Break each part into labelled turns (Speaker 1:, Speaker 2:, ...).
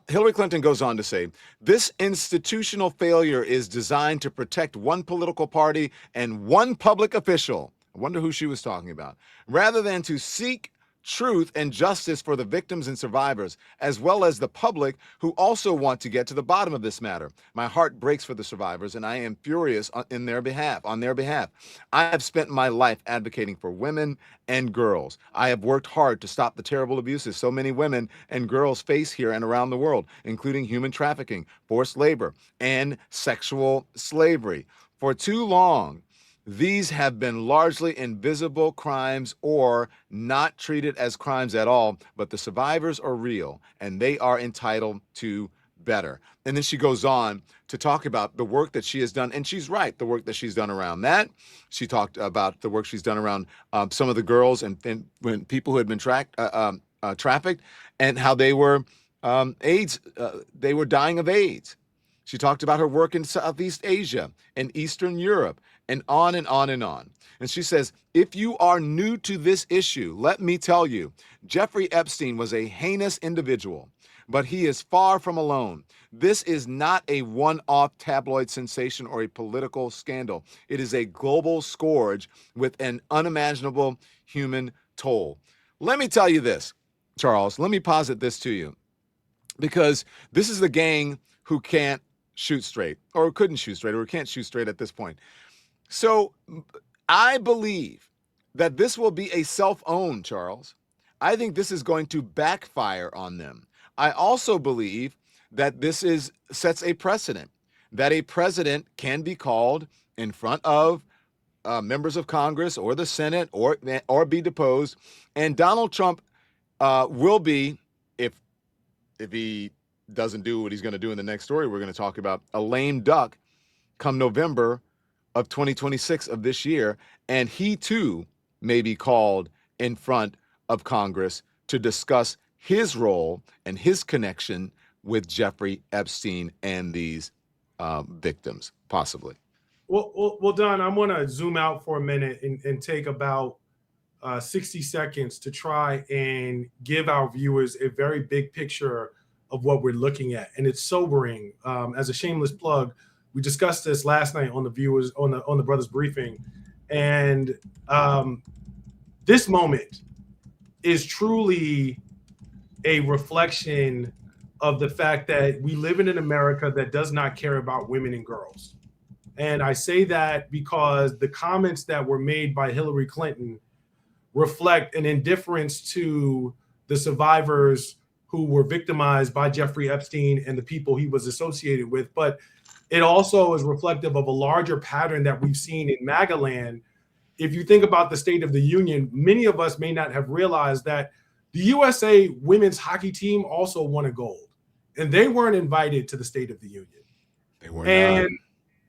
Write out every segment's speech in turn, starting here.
Speaker 1: Hillary Clinton goes on to say, this institutional failure is designed to protect one political party and one public official. I wonder who she was talking about. Rather than to seek truth and justice for the victims and survivors, as well as the public who also want to get to the bottom of this matter. My heart breaks for the survivors, and I am furious on their behalf. I have spent my life advocating for women and girls. I have worked hard to stop the terrible abuses so many women and girls face here and around the world, including human trafficking, forced labor, and sexual slavery. For too long, these have been largely invisible crimes or not treated as crimes at all, but the survivors are real and they are entitled to better. And then she goes on to talk about the work that she has done. And she's right, the work that she's done around that. She talked about the work she's done around some of the girls and when people who had been trafficked and how they were AIDS, they were dying of AIDS. She talked about her work in Southeast Asia and Eastern Europe and on and on and on. And she says, if you are new to this issue, let me tell you, Jeffrey Epstein was a heinous individual, but he is far from alone. This is not a one-off tabloid sensation or a political scandal. It is a global scourge with an unimaginable human toll. Let me tell you this, Charles, let me posit this to you, because this is the gang who can't shoot straight or couldn't shoot straight or can't shoot straight at this point. So I believe that this will be a self-own, Charles. I think this is going to backfire on them. I also believe that this sets a precedent that a president can be called in front of members of Congress or the Senate or be deposed, and Donald Trump will be, if he doesn't do what he's going to do in the next story we're going to talk about, a lame duck come November of 2026 of this year, and he too may be called in front of Congress to discuss his role and his connection with Jeffrey Epstein and these victims, possibly.
Speaker 2: Well, Don, I want to zoom out for a minute and take about 60 seconds to try and give our viewers a very big picture of what we're looking at, and it's sobering. As a shameless plug, we discussed this last night on the Brothers Briefing, and this moment is truly a reflection of the fact that we live in an America that does not care about women and girls. And I say that because the comments that were made by Hillary Clinton reflect an indifference to the survivors who were victimized by Jeffrey Epstein and the people he was associated with. But it also is reflective of a larger pattern that we've seen in MAGA land. If you think about the State of the Union, many of us may not have realized that the USA women's hockey team also won a gold, and they weren't invited to the State of the Union.
Speaker 1: They were
Speaker 2: and
Speaker 1: not.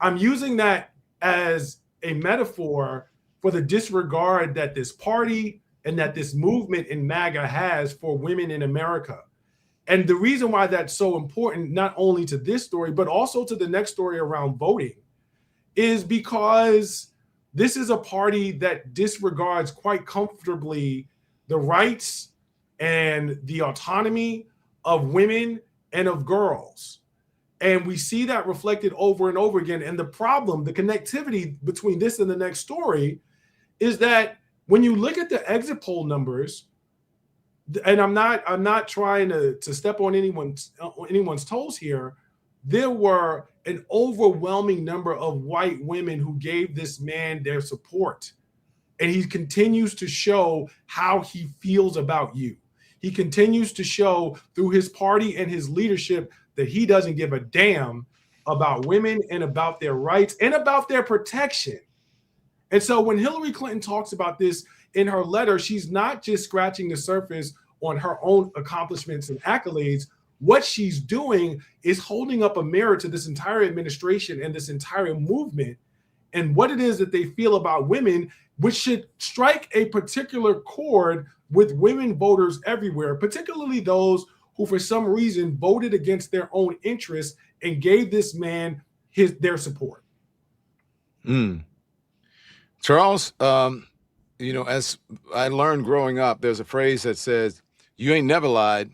Speaker 2: I'm using that as a metaphor for the disregard that this party and that this movement in MAGA has for women in America. And the reason why that's so important, not only to this story, but also to the next story around voting, is because this is a party that disregards quite comfortably the rights and the autonomy of women and of girls. And we see that reflected over and over again. And the problem, the connectivity between this and the next story, is that when you look at the exit poll numbers, and I'm not trying to step on anyone's toes here, there were an overwhelming number of white women who gave this man their support. And he continues to show how he feels about you. He continues to show through his party and his leadership that he doesn't give a damn about women and about their rights and about their protection. And so when Hillary Clinton talks about this in her letter, she's not just scratching the surface on her own accomplishments and accolades. What she's doing is holding up a mirror to this entire administration and this entire movement and what it is that they feel about women, which should strike a particular chord with women voters everywhere, particularly those who for some reason voted against their own interests and gave this man their support.
Speaker 1: Charles, as I learned growing up, there's a phrase that says, you ain't never lied,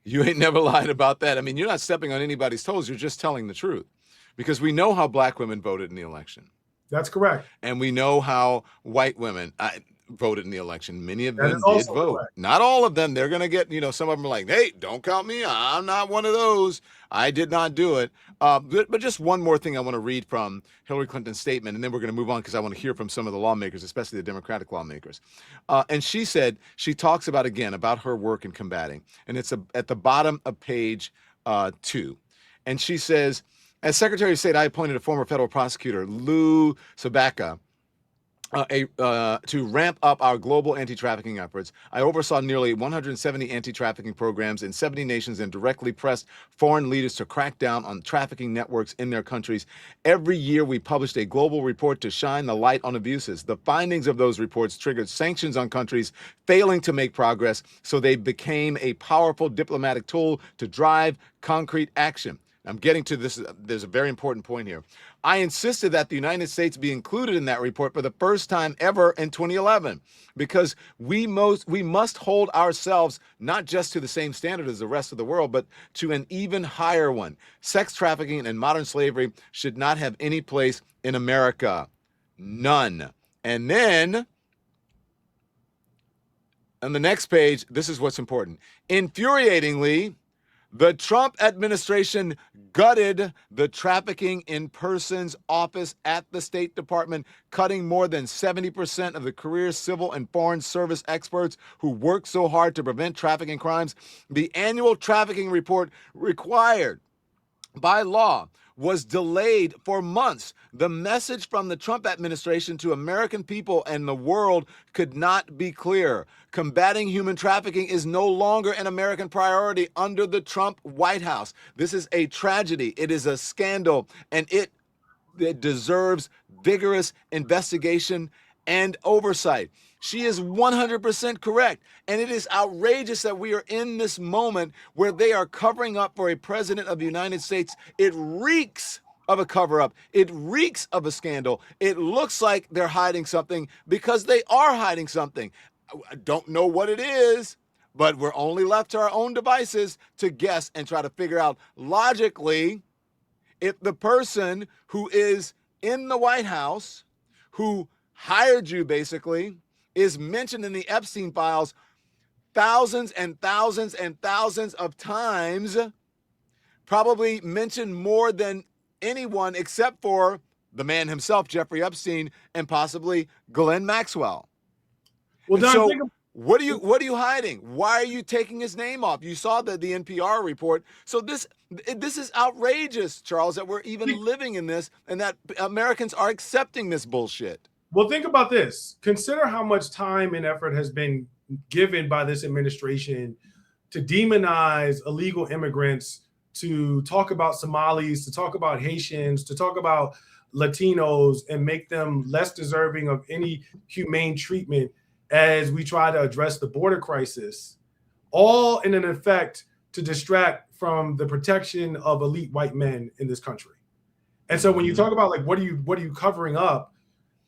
Speaker 1: You ain't never lied about that. I mean, you're not stepping on anybody's toes. You're just telling the truth, because we know how black women voted in the election.
Speaker 2: That's correct.
Speaker 1: And we know how white women voted in the election. Many of
Speaker 2: That
Speaker 1: them
Speaker 2: is
Speaker 1: did
Speaker 2: also
Speaker 1: vote.
Speaker 2: correct.
Speaker 1: Not all of them. They're going to get, some of them are like, hey, don't count me. I'm not one of those. I did not do it. But just one more thing I want to read from Hillary Clinton's statement, and then we're going to move on because I want to hear from some of the lawmakers, especially the Democratic lawmakers. And she said, she talks about her work in combating. And it's at the bottom of page 2. And she says, as Secretary of State, I appointed a former federal prosecutor, Lou Sabaka, to ramp up our global anti-trafficking efforts. I oversaw nearly 170 anti-trafficking programs in 70 nations and directly pressed foreign leaders to crack down on trafficking networks in their countries. Every year, we published a global report to shine the light on abuses. The findings of those reports triggered sanctions on countries failing to make progress, so they became a powerful diplomatic tool to drive concrete action. I'm getting to this. There's a very important point here. I insisted that the United States be included in that report for the first time ever in 2011, because we must hold ourselves not just to the same standard as the rest of the world, but to an even higher one. Sex trafficking and modern slavery should not have any place in America. None. And then on the next page, this is what's important. Infuriatingly, the Trump administration gutted the Trafficking in Persons Office at the State Department, cutting more than 70% of the career civil and foreign service experts who work so hard to prevent trafficking crimes. The annual trafficking report required by law was delayed for months. The message from the Trump administration to American people and the world could not be clearer. Combating human trafficking is no longer an American priority under the Trump White House. This is a tragedy. It is a scandal, and it deserves vigorous investigation and oversight. She is 100% correct. And it is outrageous that we are in this moment where they are covering up for a president of the United States. It reeks of a cover-up. It reeks of a scandal. It looks like they're hiding something, because they are hiding something. I don't know what it is, but we're only left to our own devices to guess and try to figure out logically if the person who is in the White House, who hired you basically, is mentioned in the Epstein files thousands and thousands and thousands of times, probably mentioned more than anyone except for the man himself, Jeffrey Epstein, and possibly Ghislaine Maxwell.
Speaker 2: Well, Don,
Speaker 1: so what are you hiding? Why are you taking his name off? You saw the NPR report. So this is outrageous, Charles, that we're even living in this and that Americans are accepting this bullshit.
Speaker 2: Well, think about this. Consider how much time and effort has been given by this administration to demonize illegal immigrants, to talk about Somalis, to talk about Haitians, to talk about Latinos, and make them less deserving of any humane treatment as we try to address the border crisis, all in an effect to distract from the protection of elite white men in this country. And so when you talk about, like, what are you covering up,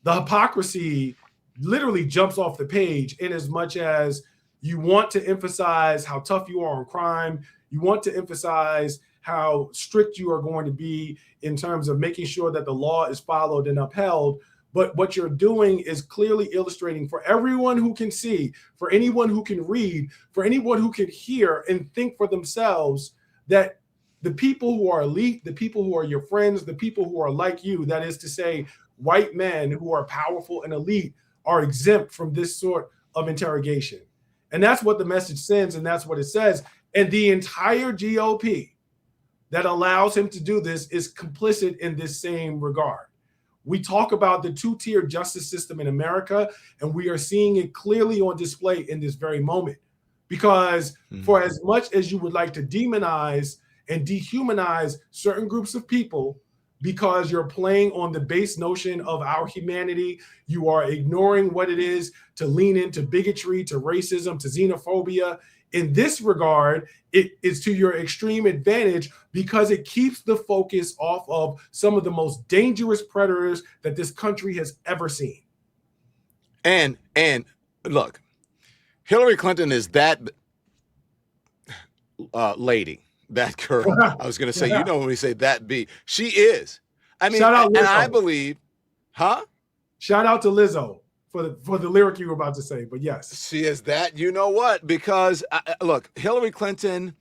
Speaker 2: the hypocrisy literally jumps off the page, in as much as you want to emphasize how tough you are on crime. You want to emphasize how strict you are going to be in terms of making sure that the law is followed and upheld. But what you're doing is clearly illustrating for everyone who can see, for anyone who can read, for anyone who can hear and think for themselves, that the people who are elite, the people who are your friends, the people who are like you, that is to say, white men who are powerful and elite, are exempt from this sort of interrogation. And that's what the message sends, and that's what it says. And the entire GOP that allows him to do this is complicit in this same regard. We talk about the two-tier justice system in America, and we are seeing it clearly on display in this very moment. Because for as much as you would like to demonize and dehumanize certain groups of people, because you're playing on the base notion of our humanity, you are ignoring what it is to lean into bigotry, to racism, to xenophobia. In this regard, it is to your extreme advantage, because it keeps the focus off of some of the most dangerous predators that this country has ever seen.
Speaker 1: And look, Hillary Clinton is that. lady, that girl. I was going to say, you know, when we say that B, she is. I mean,
Speaker 2: Shout out
Speaker 1: and I
Speaker 2: Lizzo.
Speaker 1: believe, huh?
Speaker 2: Shout out to Lizzo for the lyric you were about to say, but yes.
Speaker 1: She is that. You know what? Because, look, Hillary Clinton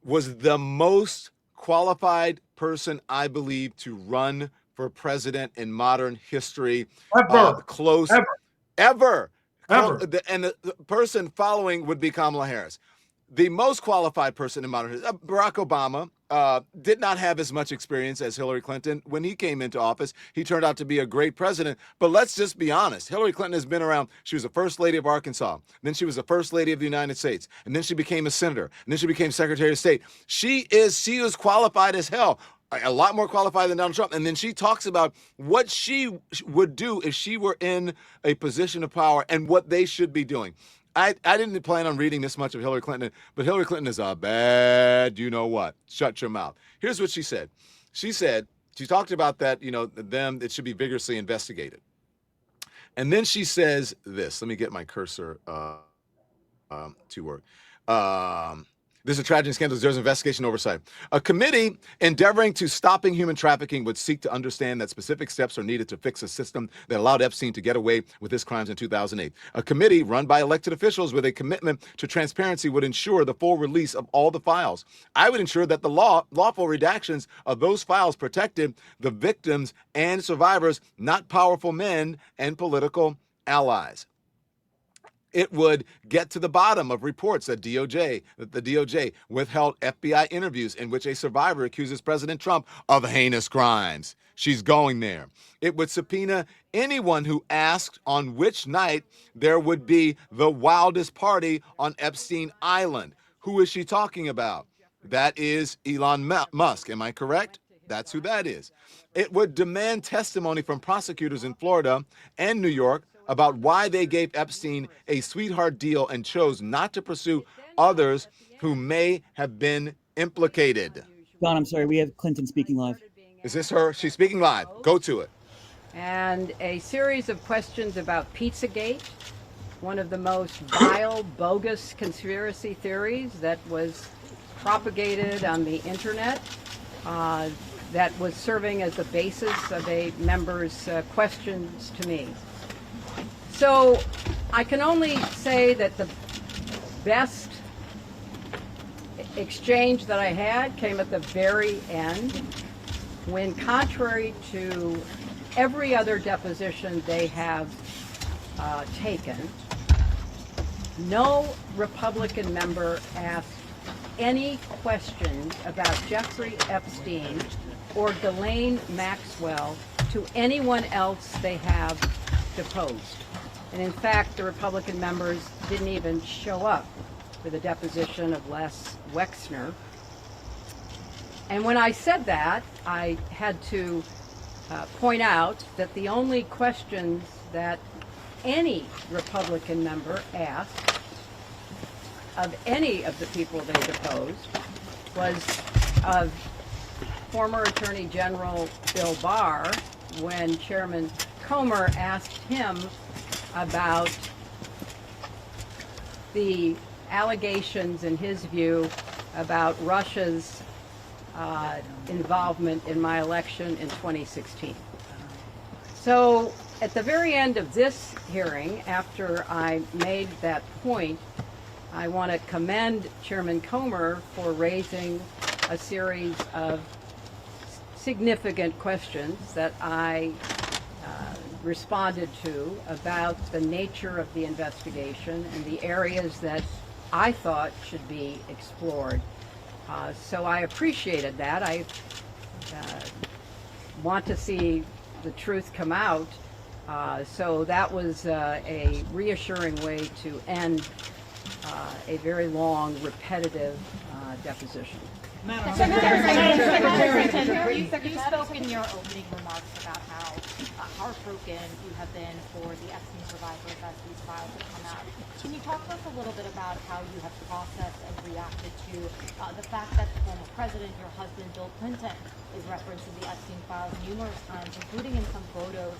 Speaker 1: was the most qualified person, I believe, to run for president in modern history.
Speaker 2: Ever.
Speaker 1: Close.
Speaker 2: Ever.
Speaker 1: And the person following would be Kamala Harris. The most qualified person in modern history, Barack Obama, did not have as much experience as Hillary Clinton. When he came into office, he turned out to be a great president. But let's just be honest. Hillary Clinton has been around. She was the first lady of Arkansas. Then she was the first lady of the United States. And then she became a senator. And then she became Secretary of State. She was qualified as hell. A lot more qualified than Donald Trump. And then she talks about what she would do if she were in a position of power and what they should be doing. I didn't plan on reading this much of Hillary Clinton, but Hillary Clinton is a bad, you know what? Shut your mouth. Here's what she said. She talked about that, you know, it should be vigorously investigated. And then she says this. Let me get my cursor to work. This is a tragedy and scandal. There's investigation oversight. A committee endeavoring to stopping human trafficking would seek to understand that specific steps are needed to fix a system that allowed Epstein to get away with his crimes in 2008. A committee run by elected officials with a commitment to transparency would ensure the full release of all the files. I would ensure that the lawful redactions of those files protected the victims and survivors, not powerful men and political allies. It would get to the bottom of reports that the DOJ withheld FBI interviews in which a survivor accuses President Trump of heinous crimes. She's going there. It would subpoena anyone who asked on which night there would be the wildest party on Epstein Island. Who is she talking about? That is Elon Musk. Am I correct? That's who that is. It would demand testimony from prosecutors in Florida and New York about why they gave Epstein a sweetheart deal and chose not to pursue others who may have been implicated.
Speaker 3: Don, I'm sorry, we have Clinton speaking live.
Speaker 1: Is this her? She's speaking live. Go to it.
Speaker 4: And a series of questions about Pizzagate, one of the most vile, bogus conspiracy theories that was propagated on the internet, that was serving as the basis of a member's questions to me. So I can only say that the best exchange that I had came at the very end, when, contrary to every other deposition they have taken, no Republican member asked any questions about Jeffrey Epstein or Ghislaine Maxwell to anyone else they have deposed. And in fact, the Republican members didn't even show up for the deposition of Les Wexner. And when I said that, I had to point out that the only questions that any Republican member asked of any of the people they deposed was of former Attorney General Bill Barr, when Chairman Comer asked him about the allegations, in his view, about Russia's involvement in my election in 2016. So at the very end of this hearing, after I made that point, I want to commend Chairman Comer for raising a series of significant questions that I responded to about the nature of the investigation and the areas that I thought should be explored. So I appreciated that. I want to see the truth come out. So that was a reassuring way to end a very long, repetitive deposition.
Speaker 5: Secretary, you spoke in your opening remarks about how heartbroken you have been for the Epstein survivors as these files have come out. Can you talk to us a little bit about how you have processed and reacted to the fact that the former president, your husband, Bill Clinton, is referenced in the Epstein files numerous times, including in some photos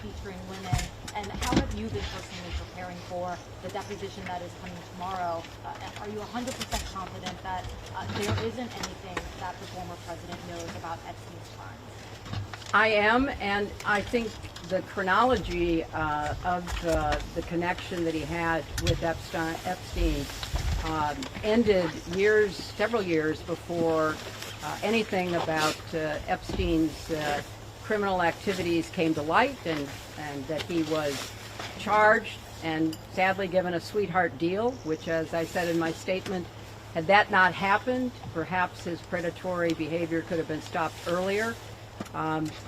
Speaker 5: featuring women? And how have you been personally preparing for the deposition that is coming tomorrow? Are you 100% confident that there isn't anything that the former president knows about Epstein's crimes?
Speaker 4: I am, and I think the chronology of the connection that he had with Epstein ended several years before anything about Epstein's criminal activities came to light, and that he was charged and sadly given a sweetheart deal, which, as I said in my statement, had that not happened, perhaps his predatory behavior could have been stopped earlier.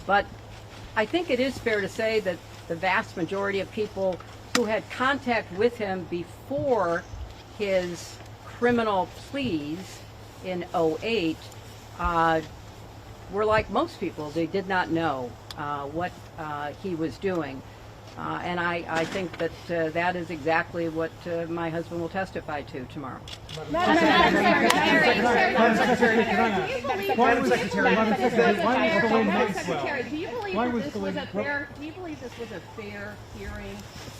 Speaker 4: But I think it is fair to say that the vast majority of people who had contact with him before his criminal pleas in 2008 were like most people. They did not know what he was doing. And I think that that is exactly what my husband will testify to tomorrow.
Speaker 6: Madam Secretary, do you believe this was a fair hearing?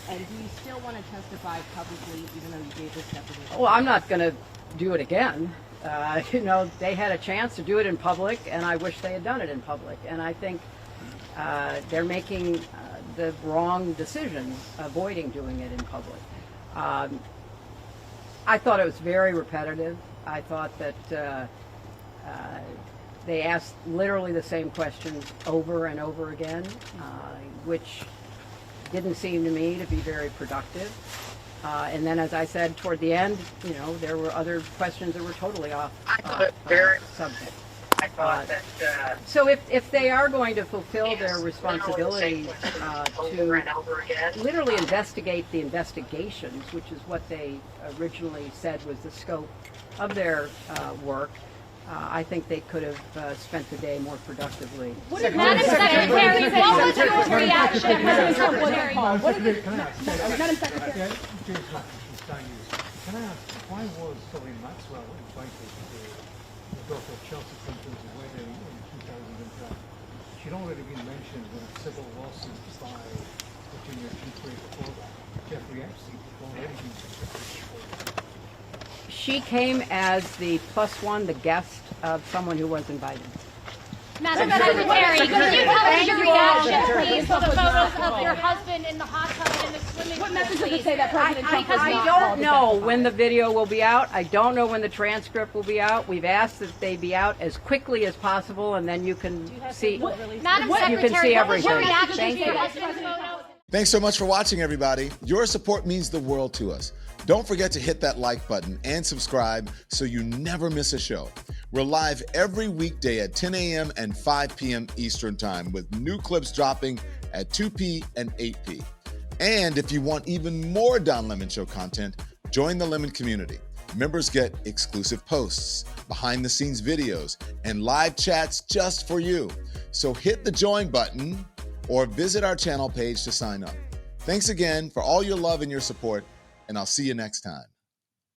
Speaker 6: And do you still want to testify publicly, even though you gave this deposition?
Speaker 4: Well, I'm not going to do it again. They had a chance to do it in public, and I wish they had done it in public. And I think they're making the wrong decision, avoiding doing it in public. I thought it was very repetitive. I thought that they asked literally the same questions over and over again, which didn't seem to me to be very productive. And then, as I said, toward the end, there were other questions that were totally off subject. So if they are going to fulfill their responsibilities to literally investigate the investigations, which is what they originally said was the scope of their work, I think they could have spent the day more productively.
Speaker 5: Madam Secretary, what was your reaction?
Speaker 6: Madam Secretary,
Speaker 7: can I ask, why was Ghislaine Maxwell invited to the daughter of Chelsea Clinton's wedding in 2010? She'd already been mentioned in a civil lawsuit by Virginia Giuffre before that. Jeffrey Epstein had already been suspected before that.
Speaker 4: She came as the +1, the guest of someone who was invited.
Speaker 5: Madam Secretary, can you tell us your reaction, please, to the photos of your husband in the hot tub and in the swimming pool?
Speaker 6: what message does it say that President Trump was
Speaker 4: I
Speaker 6: not
Speaker 4: don't know when the video will be out. I don't know when the transcript will be out. We've asked that they be out as quickly as possible, and then you can see.
Speaker 5: Madam
Speaker 4: You can
Speaker 5: Secretary,
Speaker 4: see
Speaker 5: what was your
Speaker 4: everything.
Speaker 5: reaction
Speaker 4: Thank
Speaker 5: to your
Speaker 4: you.
Speaker 5: husband's photos?
Speaker 1: Thanks so much for watching, everybody. Your support means the world to us. Don't forget to hit that like button and subscribe so you never miss a show. We're live every weekday at 10 a.m. and 5 p.m. Eastern Time with new clips dropping at 2 p. and 8 p. And if you want even more Don Lemon Show content, join the Lemon community. Members get exclusive posts, behind-the-scenes videos, and live chats just for you. So hit the join button or visit our channel page to sign up. Thanks again for all your love and your support, and I'll see you next time.